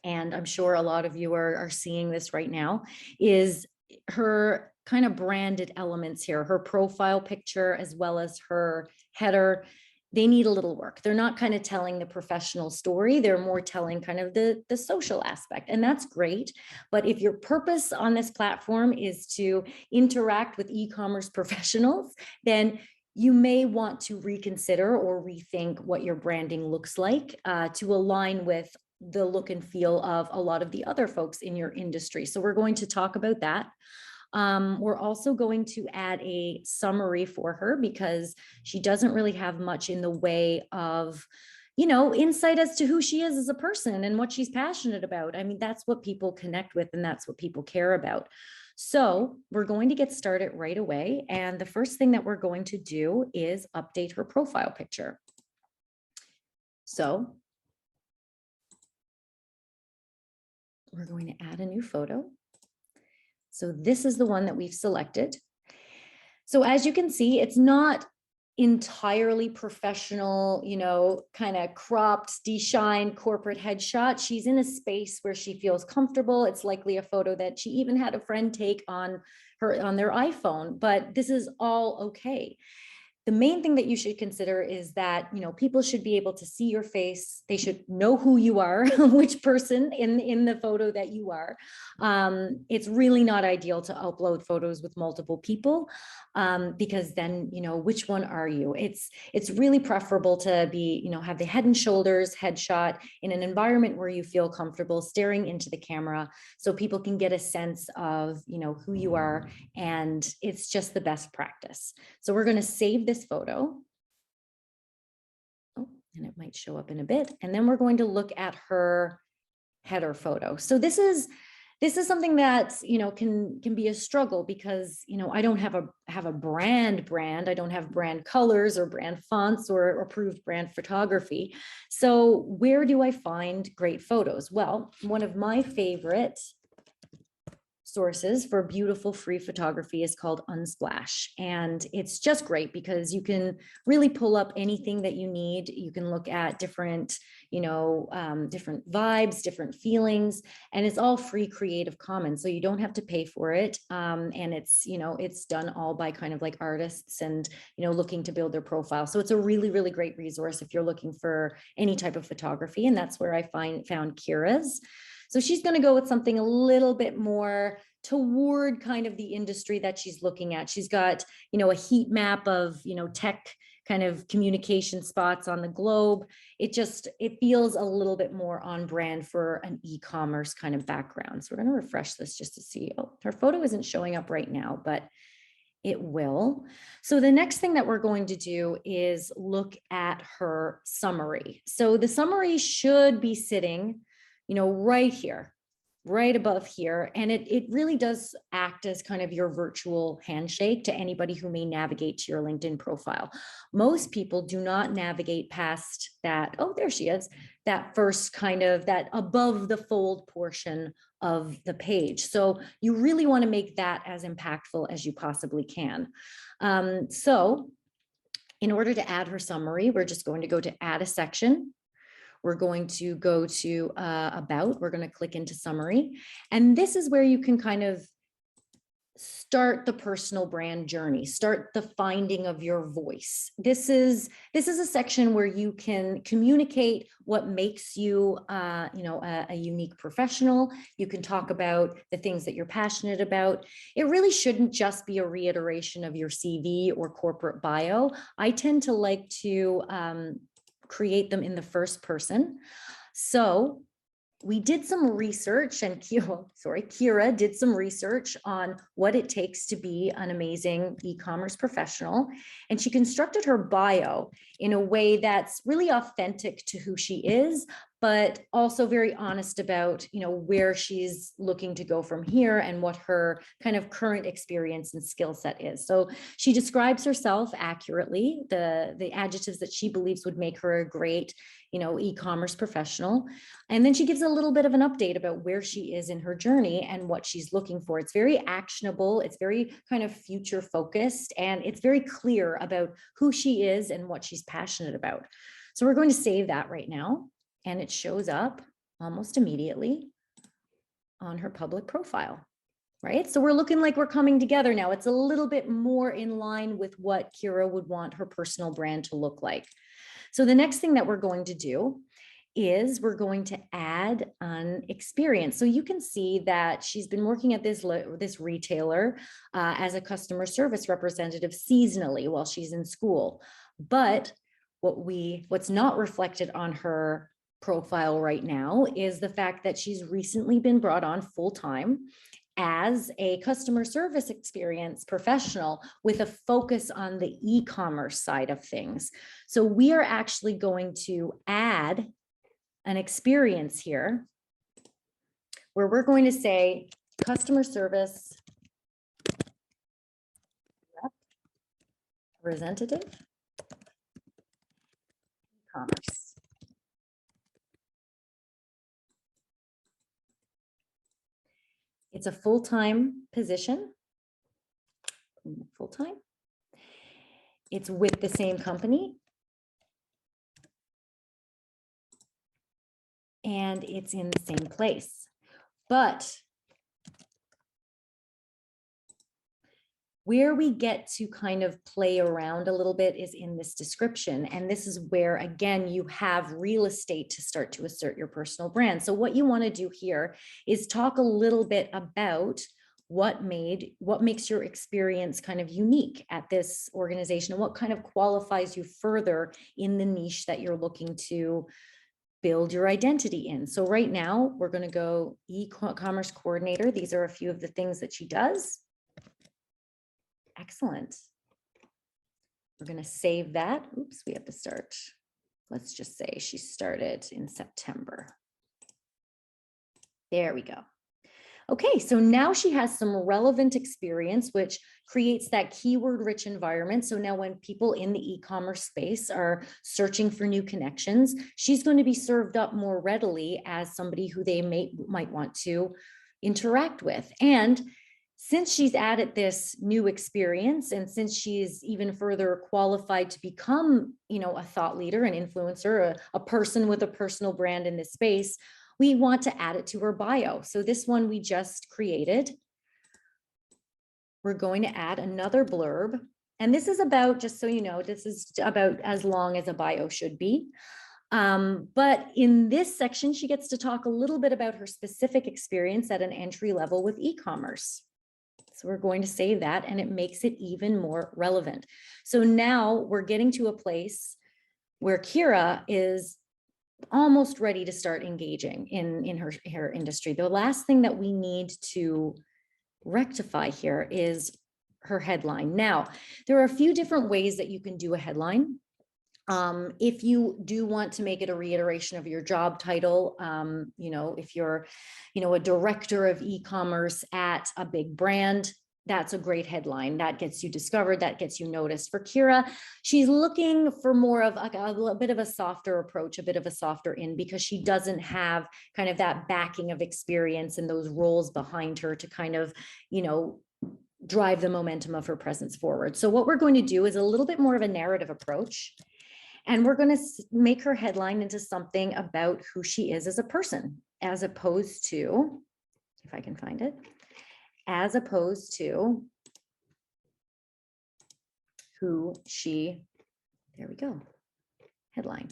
I'm sure a lot of you are seeing this right now, is her kind of branded elements here, her profile picture, as well as her header. They need a little work. They're not kind of telling the professional story. They're more telling kind of the social aspect. And that's great. But if your purpose on this platform is to interact with e-commerce professionals, then you may want to reconsider or rethink what your branding looks like to align with the look and feel of a lot of the other folks in your industry. So we're going to talk about that. We're also going to add a summary for her because she doesn't really have much in the way of, insight as to who she is as a person and what she's passionate about. I mean, that's what people connect with and that's what people care about. So we're going to get started right away. And the first thing that we're going to do is update her profile picture. So we're going to add a new photo. So this is the one that we've selected. So as you can see, it's not entirely professional, kind of cropped, de-shined corporate headshot. She's in a space where she feels comfortable. It's likely a photo that she even had a friend take on their iPhone, but this is all okay. The main thing that you should consider is that, people should be able to see your face. They should know who you are, which person in the photo that you are. It's really not ideal to upload photos with multiple people because then, which one are you? It's really preferable to be, have the head and shoulders headshot in an environment where you feel comfortable staring into the camera so people can get a sense of, who you are, and it's just the best practice. So we're going to save this photo. Oh, and it might show up in a bit. And then we're going to look at her header photo. So this is something that, can be a struggle because, I don't have a brand. I don't have brand colors or brand fonts or approved brand photography. So where do I find great photos? Well, one of my favorite sources for beautiful free photography is called Unsplash. And it's just great because you can really pull up anything that you need. You can look at different, different vibes, different feelings, and it's all free Creative Commons. So you don't have to pay for it. And it's done all by kind of like artists and, looking to build their profile. So it's a really, really great resource if you're looking for any type of photography. And that's where I found Kira's. So she's going to go with something a little bit more toward kind of the industry that she's looking at. She's got, a heat map of, tech kind of communication spots on the globe. It feels a little bit more on brand for an e-commerce kind of background. So we're going to refresh this just to see. Oh, her photo isn't showing up right now, but it will. So the next thing that we're going to do is look at her summary. So the summary should be sitting right here, right above here. And it really does act as kind of your virtual handshake to anybody who may navigate to your LinkedIn profile. Most people do not navigate past that. Oh, there she is. That first kind of that above the fold portion of the page. So you really want to make that as impactful as you possibly can. So in order to add her summary, we're just going to go to add a section. We're going to go to about, we're going to click into summary. And this is where you can kind of start the personal brand journey, start the finding of your voice. This is a section where you can communicate what makes you, a unique professional. You can talk about the things that you're passionate about. It really shouldn't just be a reiteration of your CV or corporate bio. I tend to like to create them in the first person. So we did some research and Kira did some research on what it takes to be an amazing e-commerce professional. And she constructed her bio in a way that's really authentic to who she is, but also very honest about, where she's looking to go from here and what her kind of current experience and skill set is. So she describes herself accurately, the adjectives that she believes would make her a great, e-commerce professional. And then she gives a little bit of an update about where she is in her journey and what she's looking for. It's very actionable. It's very kind of future focused, and it's very clear about who she is and what she's passionate about. So we're going to save that right now. And it shows up almost immediately on her public profile, right? So we're looking like we're coming together now. It's a little bit more in line with what Kira would want her personal brand to look like. So the next thing that we're going to do is we're going to add an experience. So you can see that she's been working at this retailer as a customer service representative seasonally while she's in school. But what's not reflected on her profile right now is the fact that she's recently been brought on full-time as a customer service experience professional with a focus on the e-commerce side of things. So we are actually going to add an experience here where we're going to say customer service representative e-commerce. It's a full-time position. Full-time. It's with the same company. And it's in the same place. But where we get to kind of play around a little bit is in this description. And this is where, again, you have real estate to start to assert your personal brand. So what you want to do here is talk a little bit about what makes your experience kind of unique at this organization and what kind of qualifies you further in the niche that you're looking to build your identity in. So right now we're going to go e-commerce coordinator. These are a few of the things that she does. Excellent. We're going to save that. Oops, we have to start. Let's just say she started in September. There we go. Okay, so now she has some relevant experience, which creates that keyword-rich environment. So now when people in the e-commerce space are searching for new connections, she's going to be served up more readily as somebody who they might want to interact with. And since she's added this new experience, and since she's even further qualified to become, a thought leader, an influencer, a person with a personal brand in this space, we want to add it to her bio. So this one we just created. We're going to add another blurb. And this is about, just so you know, this is about as long as a bio should be. But in this section, she gets to talk a little bit about her specific experience at an entry level with e-commerce. So we're going to save that, and it makes it even more relevant. So now we're getting to a place where Kira is almost ready to start engaging in her industry. The last thing that we need to rectify here is her headline. Now, there are a few different ways that you can do a headline. If you do want to make it a reiteration of your job title, if you're, a director of e-commerce at a big brand, that's a great headline. That gets you discovered, that gets you noticed. For Kira, she's looking for more of a bit of a softer approach, a bit of a softer in, because she doesn't have kind of that backing of experience and those roles behind her to kind of, drive the momentum of her presence forward. So what we're going to do is a little bit more of a narrative approach. And we're going to make her headline into something about who she is as a person, as opposed to, if I can find it, as opposed to who she, there we go, headline,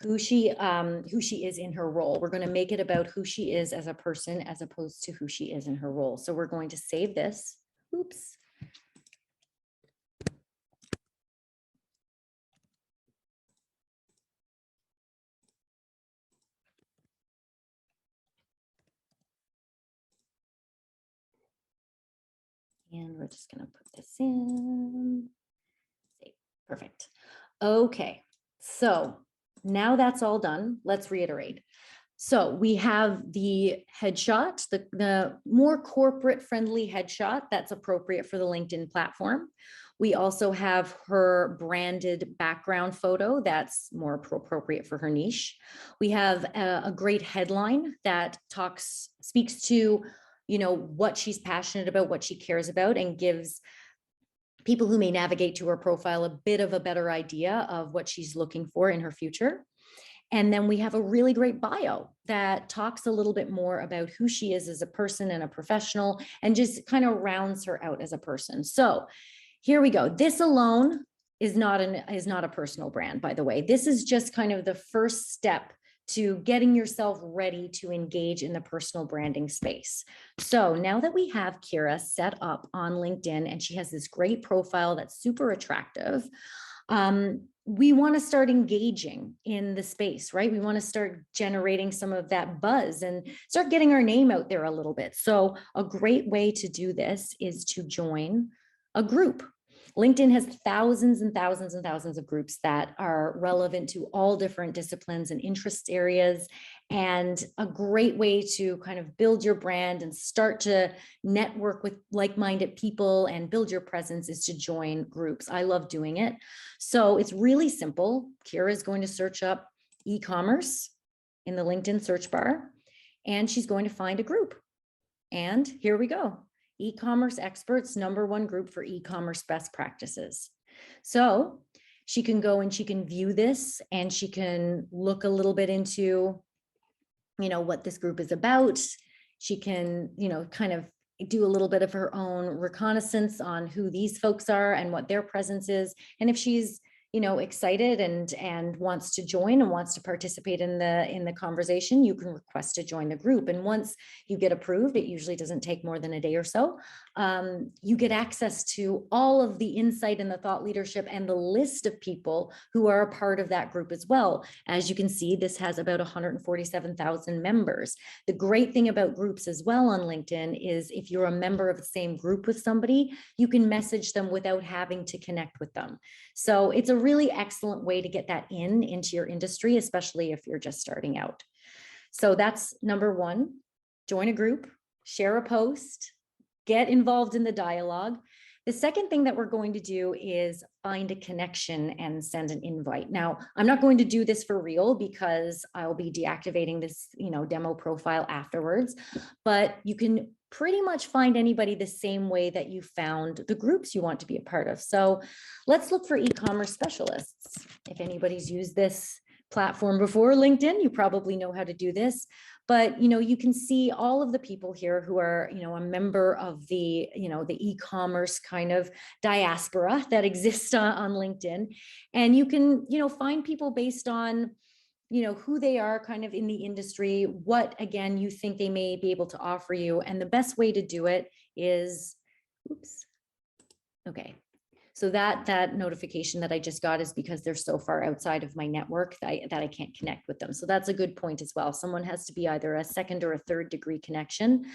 who she is in her role. We're going to make it about who she is as a person, as opposed to who she is in her role. So we're going to save this. Oops. And we're just going to put this in. Perfect. Okay, so now that's all done. Let's reiterate. So we have the headshot, the more corporate friendly headshot that's appropriate for the LinkedIn platform. We also have her branded background photo that's more appropriate for her niche. We have a great headline that speaks to what she's passionate about, what she cares about, and gives people who may navigate to her profile a bit of a better idea of what she's looking for in her future. And then we have a really great bio that talks a little bit more about who she is as a person and a professional, and just kind of rounds her out as a person. So here we go. This alone is not a personal brand, by the way. This is just kind of the first step to getting yourself ready to engage in the personal branding space. So now that we have Kira set up on LinkedIn and she has this great profile that's super attractive, We want to start engaging in the space, right? We want to start generating some of that buzz and start getting our name out there a little bit. So a great way to do this is to join a group. LinkedIn has thousands and thousands and thousands of groups that are relevant to all different disciplines and interest areas. And a great way to kind of build your brand and start to network with like-minded people and build your presence is to join groups. I love doing it. So it's really simple. Kira is going to search up e-commerce in the LinkedIn search bar, and she's going to find a group. And here we go. E-commerce experts, #1 group for e-commerce best practices. So she can go and she can view this, and she can look a little bit into, what this group is about. She can, kind of do a little bit of her own reconnaissance on who these folks are and what their presence is. And if she's, excited and wants to join and wants to participate in the conversation, you can request to join the group. And once you get approved, it usually doesn't take more than a day or so. You get access to all of the insight and the thought leadership and the list of people who are a part of that group as well. As you can see, this has about 147,000 members. The great thing about groups as well on LinkedIn is if you're a member of the same group with somebody, you can message them without having to connect with them. So it's a really excellent way to get that into your industry, especially if you're just starting out. So that's #1, join a group, share a post, get involved in the dialogue. The second thing that we're going to do is find a connection and send an invite. Now, I'm not going to do this for real because I'll be deactivating this, demo profile afterwards, but you can pretty much find anybody the same way that you found the groups you want to be a part of. So let's look for e-commerce specialists. If anybody's used this platform before, LinkedIn, you probably know how to do this. But, you can see all of the people here who are, a member of the, the e-commerce kind of diaspora that exists on LinkedIn. And you can, find people based on, who they are kind of in the industry, what, again, you think they may be able to offer you. And the best way to do it is, okay. So that notification that I just got is because they're so far outside of my network that I can't connect with them. So that's a good point as well. Someone has to be either a second or a third degree connection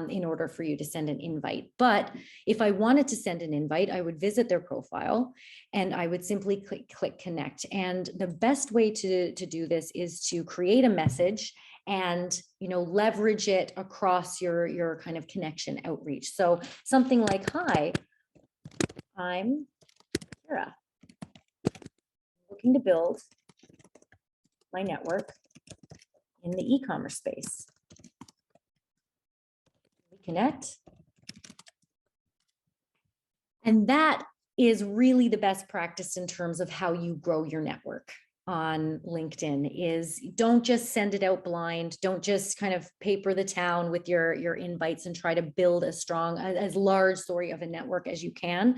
in order for you to send an invite. But if I wanted to send an invite, I would visit their profile and I would simply click connect. And the best way to do this is to create a message and leverage it across your kind of connection outreach. So something like, "Hi, I'm Kira, looking to build my network in the e-commerce space. We connect." And that is really the best practice in terms of how you grow your network on LinkedIn. Is don't just send it out blind. Don't just kind of paper the town with your invites and try to build as large of a network as you can.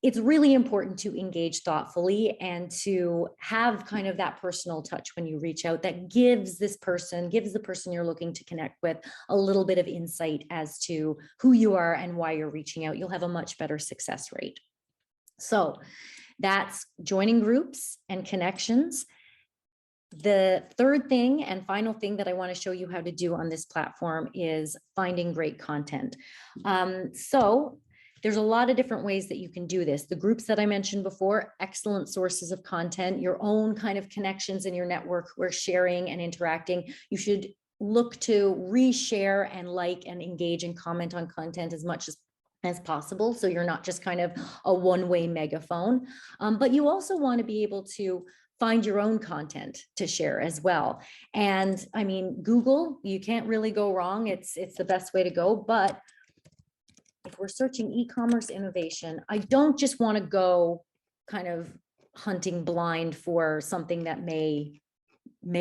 It's really important to engage thoughtfully and to have kind of that personal touch when you reach out that gives the person you're looking to connect with a little bit of insight as to who you are and why you're reaching out. You'll have a much better success rate. So that's joining groups and connections. The third thing and final thing that I want to show you how to do on this platform is finding great content. So there's a lot of different ways that you can do this. The groups that I mentioned before, excellent sources of content, your own kind of connections in your network who are sharing and interacting. You should look to reshare and like and engage and comment on content as much as possible. So you're not just kind of a one-way megaphone, but you also want to be able to find your own content to share as well. And I mean, Google, you can't really go wrong. It's the best way to go. But if we're searching e-commerce innovation, I don't just want to go kind of hunting blind for something that may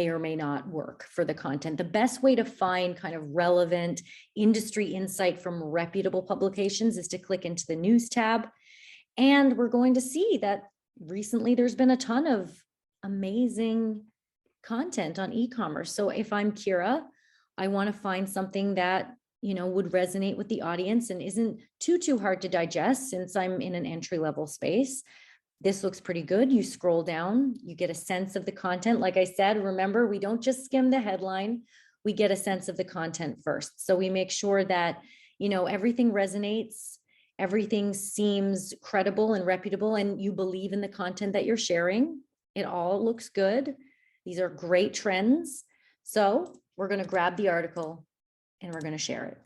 or may not work for the content. The best way to find kind of relevant industry insight from reputable publications is to click into the news tab. And we're going to see that recently there's been a ton of amazing content on e-commerce. So if I'm Kira, I want to find something that would resonate with the audience and isn't too hard to digest since I'm in an entry-level space. This looks pretty good. You scroll down, you get a sense of the content. Like I said, remember, we don't just skim the headline, we get a sense of the content first. So we make sure that, you know, everything resonates, everything seems credible and reputable, and you believe in the content that you're sharing. It all looks good. These are great trends. So we're going to grab the article and we're going to share it.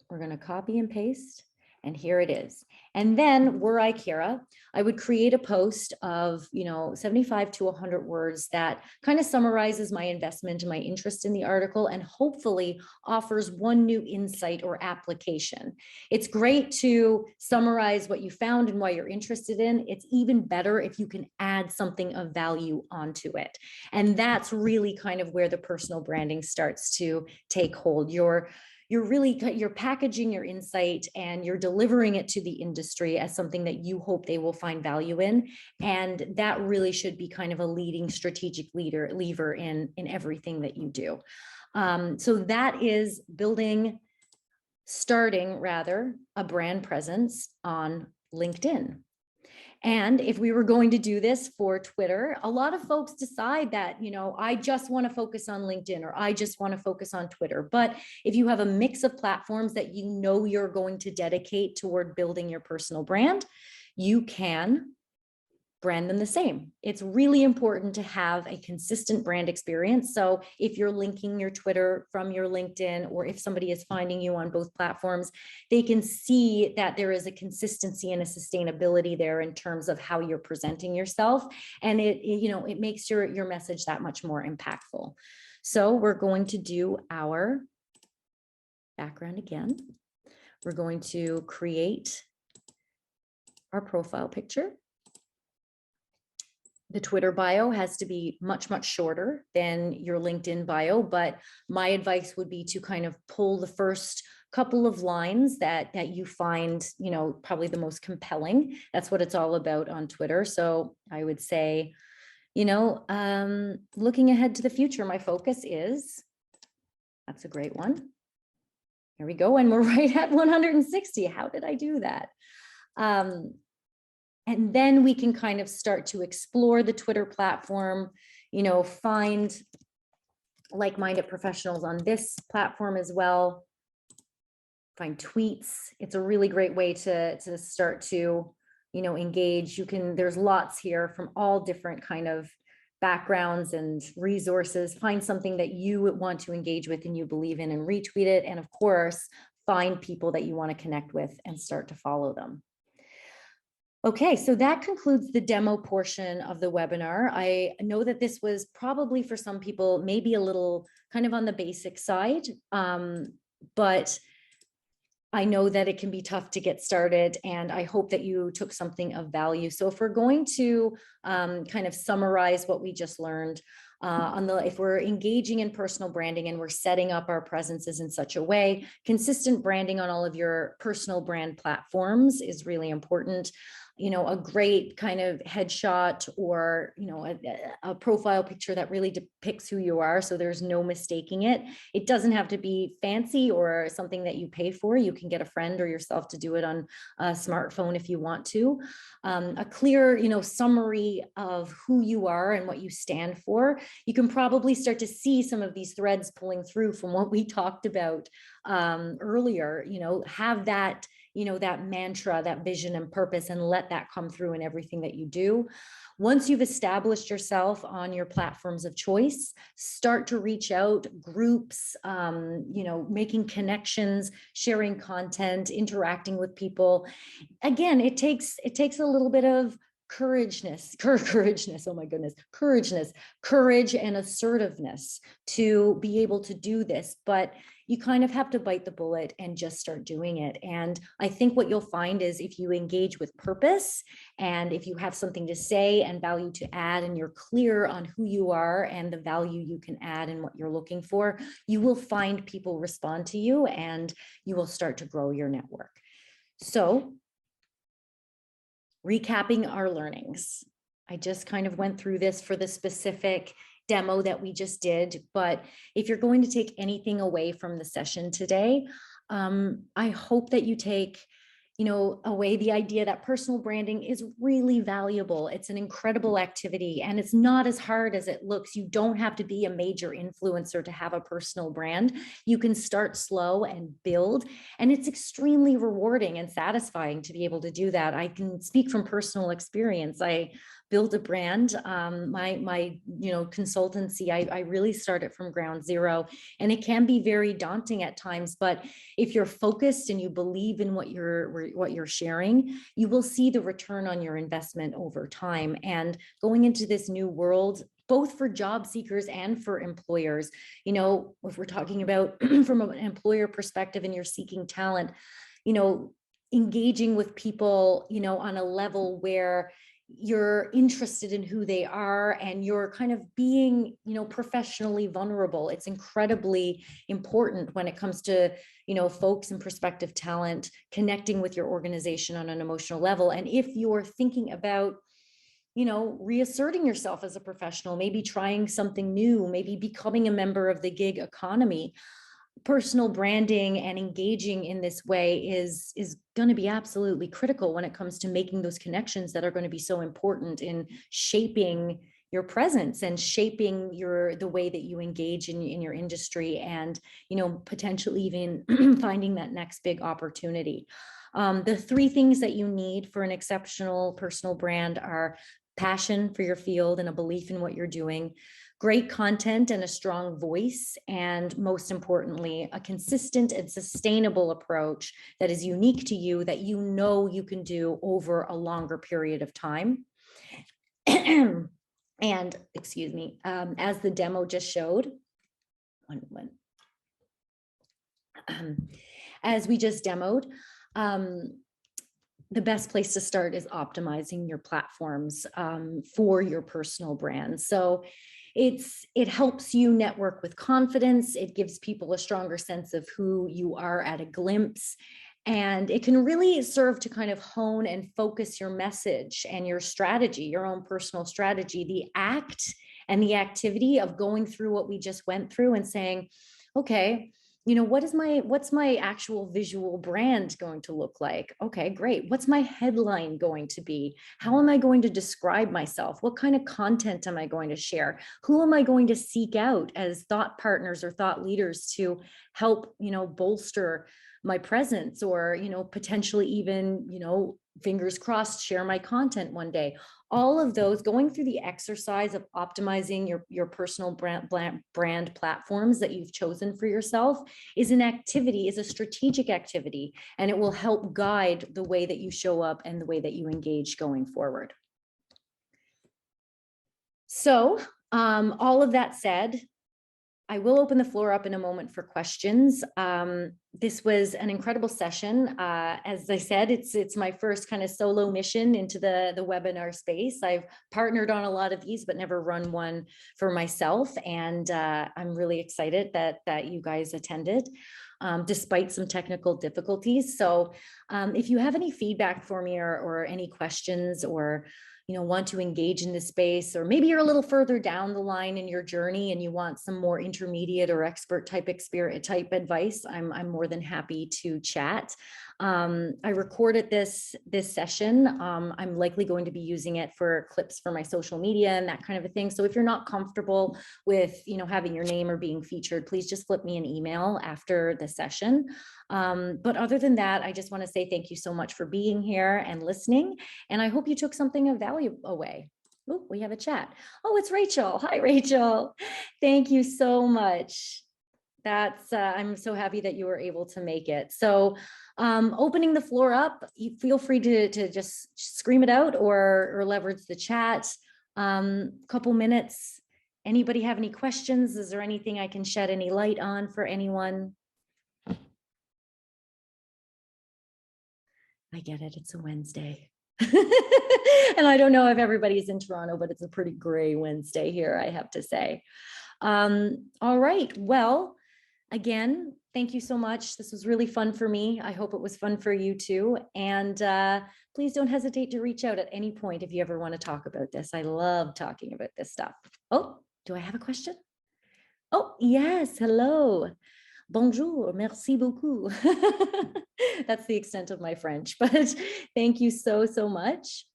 We're going to copy and paste. And here it is. And then were I Kara, I would create a post of, you know, 75 to 100 words that kind of summarizes my investment and my interest in the article and hopefully offers one new insight or application. It's great to summarize what you found and why you're interested in. It's even better if you can add something of value onto it. And that's really kind of where the personal branding starts to take hold. You're packaging your insight and you're delivering it to the industry as something that you hope they will find value in. And that really should be kind of a leading strategic lever in everything that you do. So that is starting a brand presence on LinkedIn. And if we were going to do this for Twitter, a lot of folks decide that, you know, I just want to focus on LinkedIn or I just want to focus on Twitter. But if you have a mix of platforms that you know you're going to dedicate toward building your personal brand, you can brand them the same. It's really important to have a consistent brand experience. So if you're linking your Twitter from your LinkedIn, or if somebody is finding you on both platforms, they can see that there is a consistency and a sustainability there in terms of how you're presenting yourself. And it makes your message that much more impactful. So we're going to do our background again. We're going to create our profile picture. The Twitter bio has to be much, much shorter than your LinkedIn bio, but my advice would be to kind of pull the first couple of lines that you find, you know, probably the most compelling. That's what it's all about on Twitter. So I would say, you know, looking ahead to the future, my focus is, that's a great one. Here we go. And we're right at 160. How did I do that? And then we can kind of start to explore the Twitter platform, you know, find like-minded professionals on this platform as well, find tweets. It's a really great way to start to, you know, engage. There's lots here from all different kind of backgrounds and resources. Find something that you want to engage with and you believe in and retweet it. And of course, find people that you want to connect with and start to follow them. Okay, so that concludes the demo portion of the webinar. I know that this was probably for some people maybe a little kind of on the basic side, but I know that it can be tough to get started, and I hope that you took something of value. So if we're going to kind of summarize what we just learned, if we're engaging in personal branding and we're setting up our presences in such a way, consistent branding on all of your personal brand platforms is really important. You know, a great kind of headshot or, you know, a profile picture that really depicts who you are, so there's no mistaking it. It doesn't have to be fancy or something that you pay for. You can get a friend or yourself to do it on a smartphone if you want to. A clear, you know, summary of who you are and what you stand for. You can probably start to see some of these threads pulling through from what we talked about earlier. You know, have that, you know, that mantra, that vision and purpose, and let that come through in everything that you do. Once you've established yourself on your platforms of choice, start to reach out, groups, you know, making connections, sharing content, interacting with people. Again, it takes a little bit of courage and assertiveness to be able to do this, but you kind of have to bite the bullet and just start doing it. And I think what you'll find is if you engage with purpose and if you have something to say and value to add, and you're clear on who you are and the value you can add and what you're looking for, you will find people respond to you and you will start to grow your network. So, recapping our learnings. I just kind of went through this for the specific demo that we just did, but if you're going to take anything away from the session today, I hope that you take, away the idea that personal branding is really valuable. It's an incredible activity and it's not as hard as it looks. You don't have to be a major influencer to have a personal brand. You can start slow and build, and it's extremely rewarding and satisfying to be able to do that. I can speak from personal experience. I built a brand. My consultancy, I really started from ground zero, and it can be very daunting at times, but if you're focused and you believe in what you're sharing, you will see the return on your investment over time. And going into this new world, both for job seekers and for employers, if we're talking about from an employer perspective and you're seeking talent, engaging with people, on a level where you're interested in who they are and you're kind of being, professionally vulnerable. It's incredibly important when it comes to, folks and prospective talent connecting with your organization on an emotional level. And if you're thinking about, reasserting yourself as a professional, maybe trying something new, maybe becoming a member of the gig economy, personal branding and engaging in this way is going to be absolutely critical when it comes to making those connections that are going to be so important in shaping your presence and shaping the way that you engage in your industry, and potentially even finding that next big opportunity. The three things that you need for an exceptional personal brand are passion for your field and a belief in what you're doing, great content and a strong voice, and most importantly, a consistent and sustainable approach that is unique to you, that you can do over a longer period of time. And excuse me, as the demo just showed, as we just demoed, the best place to start is optimizing your platforms for your personal brand. So it helps you network with confidence. It gives people a stronger sense of who you are at a glimpse. And it can really serve to kind of hone and focus your message and your strategy, your own personal strategy, the act and the activity of going through what we just went through and saying, okay, what's my actual visual brand going to look like? Okay, great. What's my headline going to be? How am I going to describe myself? What kind of content am I going to share? Who am I going to seek out as thought partners or thought leaders to help, bolster my presence, or, potentially even, fingers crossed, share my content one day. All of those, going through the exercise of optimizing your personal brand platforms that you've chosen for yourself is a strategic activity, and it will help guide the way that you show up and the way that you engage going forward. So all of that said, I will open the floor up in a moment for questions. This was an incredible session. As I said, it's my first kind of solo mission into the webinar space. I've partnered on a lot of these, but never run one for myself. And I'm really excited that you guys attended, despite some technical difficulties. So if you have any feedback for me or any questions, or want to engage in this space, or maybe you're a little further down the line in your journey and you want some more intermediate or expert type advice, I'm more than happy to chat. I recorded this session. I'm likely going to be using it for clips for my social media and that kind of a thing. So if you're not comfortable with, having your name or being featured, please just flip me an email after the session. But other than that, I just want to say thank you so much for being here and listening. And I hope you took something of value away. Oh, we have a chat. Oh, it's Rachel. Hi, Rachel. Thank you so much. I'm so happy that you were able to make it. So opening the floor up, you feel free to just scream it out or leverage the chat. Couple minutes. Anybody have any questions? Is there anything I can shed any light on for anyone? I get it. It's a Wednesday. And I don't know if everybody's in Toronto, but it's a pretty gray Wednesday here, I have to say. All right. Well, again, thank you so much. This was really fun for me. I hope it was fun for you too. And please don't hesitate to reach out at any point if you ever want to talk about this. I love talking about this stuff. Oh, do I have a question? Oh, yes. Hello. bonjour, merci beaucoup. That's the extent of my French, but thank you so, so much.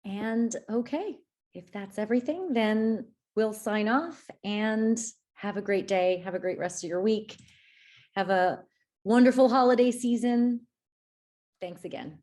And okay, if that's everything, then we'll sign off and have a great day. Have a great rest of your week. Have a wonderful holiday season. Thanks again.